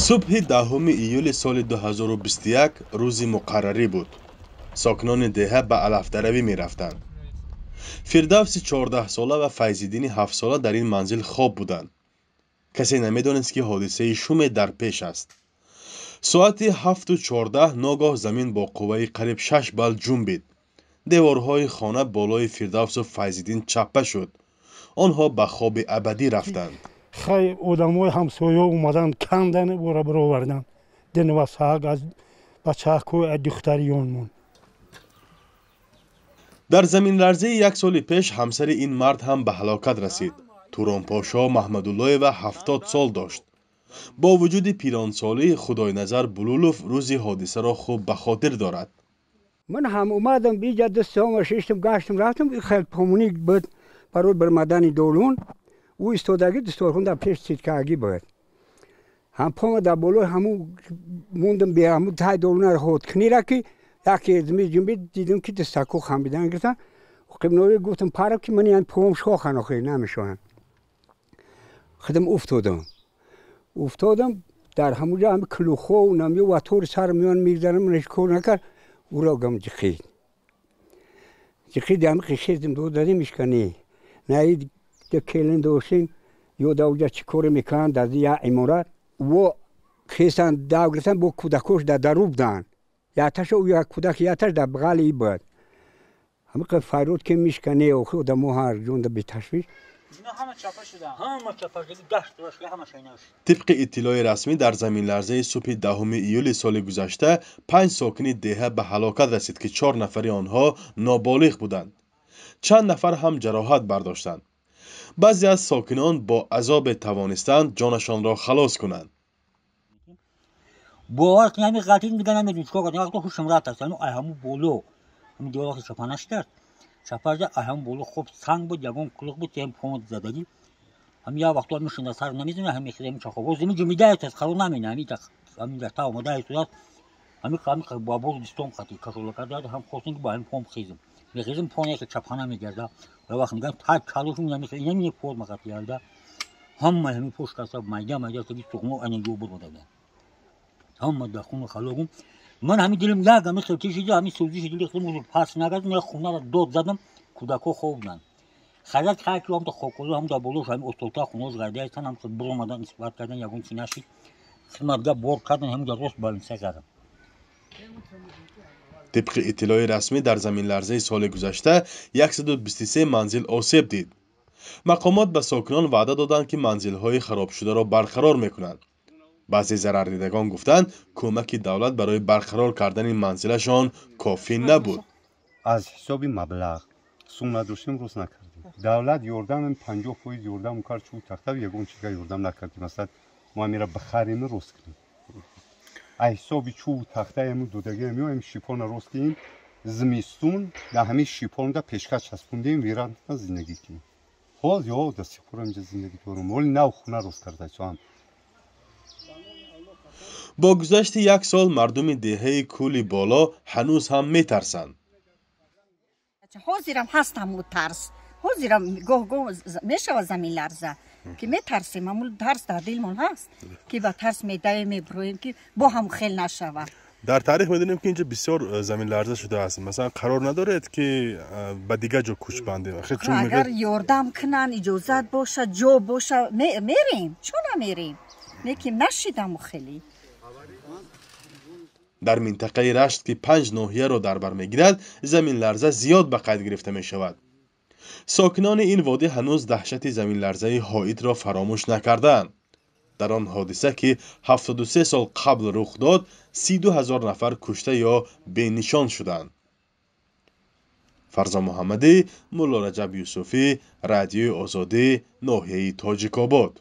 صبح 10 ایول سال 2021 روزی مقرری بود. ساکنان دهه به علفدروی می رفتند. فردوس 14 ساله و فیض‌الدین 7 ساله در این منزل خواب بودند. کسی نمی‌دانست که حادثه شوم در پیش است. ساعت 7:14 ناگاه زمین با قوه قریب 6 بال جنبید. دیوارهای خانه بالای فردوس و فیض‌الدین چپه شد. آنها به خواب ابدی رفتند. خیلی آدمای همسایه اومدن کندن او را برآوردن. دن و ساق از بچه‌ها دختریانمون. در زمین لرزه یک سال پیش همسر این مرد هم به هلاکت رسید. توران پاشا محمدالله و 70 سال داشت. با وجود پیرانسالی خدای نظر بلولوف روزی حادثه را خوب به خاطر دارد. من هم اومدم بیجا دستم و ششتم گشتم رفتم خیلی پامونی بود برای برمدن دولون او استادگی دستورخون در پیش سیتکاگی بود. هم پام در بالا همو موندم بیا همو تای دولون را خود کنی را که یکی زمین جنبید دیدم که دستکو خمیدن گرفتن. خب نوی گفتم پاره که من این پام شاخن آخه نمیشوند. خدم افتادم در همونجا هم کلوخو و نمی و طور سر میان میگذارم منش کار نکرد او را گم جخید هم قشیدم دو دادیمش کنی نه کلن دوشین یو دوجا چی کار میکنن در یا امارات و خیستن داو گرفتن با کودکوش در دروب دان یا تاش او یا کودک یا تاش در بغل ای بود همه که فایروت که میشکنه و خود موهر جون در بیتشویش طبق اطلاع رسمی در زمین لرزه صبح 10 ایول سال گذشته 5 ساکن دهه به هلاکت رسید که 4 نفر آنها نابالغ بودند. چند نفر هم جراحت برداشتند. بعضی از ساکنان با عذاب توانستند جانشان را خلاص کنند. باور کنید قطعی دیگه نمیدونم چیکار کنم. وقتی خوشم رفت است اینو همون بولو همین دیوار چپانش کرد. چپارجا همون بولو خوب سنگ بود یگان کلوخ بود تیم پوند زدگی. هم یا وقتی میشن سر نمیزنه هم میخریم چاخو زمین جمیده است خرو نمینه همین جتا اومده است همین بابور دستم خاطی کارو کرده هم خوشنگ با این پمپ خیزم میخیزم پونه که چپانه میگرده و وقتی میگم تا کالوشون نمیخریم نمی فرم خاطی یالده هم همین پوش کاسا مایده که بیست سومو انجام بود هم داخل خالوگم من همین دلم یاگه مثل چیزی همین سوزی دلی خودم پاس نگردم نه خونه را دود زدم کودکو خوب نن خرج خاکی هم تا خوکلو هم تا بلوش هم استوتا خونوش گرده ایستان هم برو مدن اثبات کردن یگون چی نشید خدمتگاه بور کردن هم درست بالانسه کردم. طبق اطلاع رسمی در زمین لرزه سال گذشته 123 منزل آسیب دید. مقامات به ساکنان وعده دادند که منزل‌های خراب شده را برقرار می‌کنند. بعضی ضرردیدگان گفتند کمک دولت برای برقرار کردن این منزلشان کافی نبود. از حساب مبلغ سوم نداشتیم روز نکردیم. دولت یاردم 50% یاردم کار چوب تخته یگون چیزا یاردم نکردیم. مثلا ما میره بخریم روز کنیم. حسابی چوب تخته همون دودگی میایم شیپون روز کنیم. زمستون در همین شیپون دا پیشکش چسبوندیم ویران زندگی کنیم. حال یا دستی خورم زندگی کنم. ولی نو خونه روز کرده چون با گذشت یک سال مردم دهه کولی بالا هنوز هم میترسند. حاضرم هستم و ترس. حاضرم گاه میشه زمین لرزه که میترسیم همون ترس در دلمون هست که با ترس میدویم میبرویم که با هم خیل نشوه. در تاریخ میدونیم که اینجا بسیار زمین لرزه شده است. مثلا قرار ندارد که به دیگه جا کوچ بندیم. اگر یاردم کنن اجازت باشه جو باشه میریم. چون نمیریم؟ لیکن نشیدم خیلی. در منطقه رشت که 5 ناحیه را در بر میگیرد زمین لرزه زیاد به قید گرفته می شود. ساکنان این وادی هنوز دهشت زمین لرزه هائیت را فراموش نکردند. در آن حادثه که 73 سال قبل رخ داد 32,000 نفر کشته یا بی نشان شدند. فرزان محمدی، مولا رجب یوسفی، رادیو آزادی، ناحیه تاجیک آباد.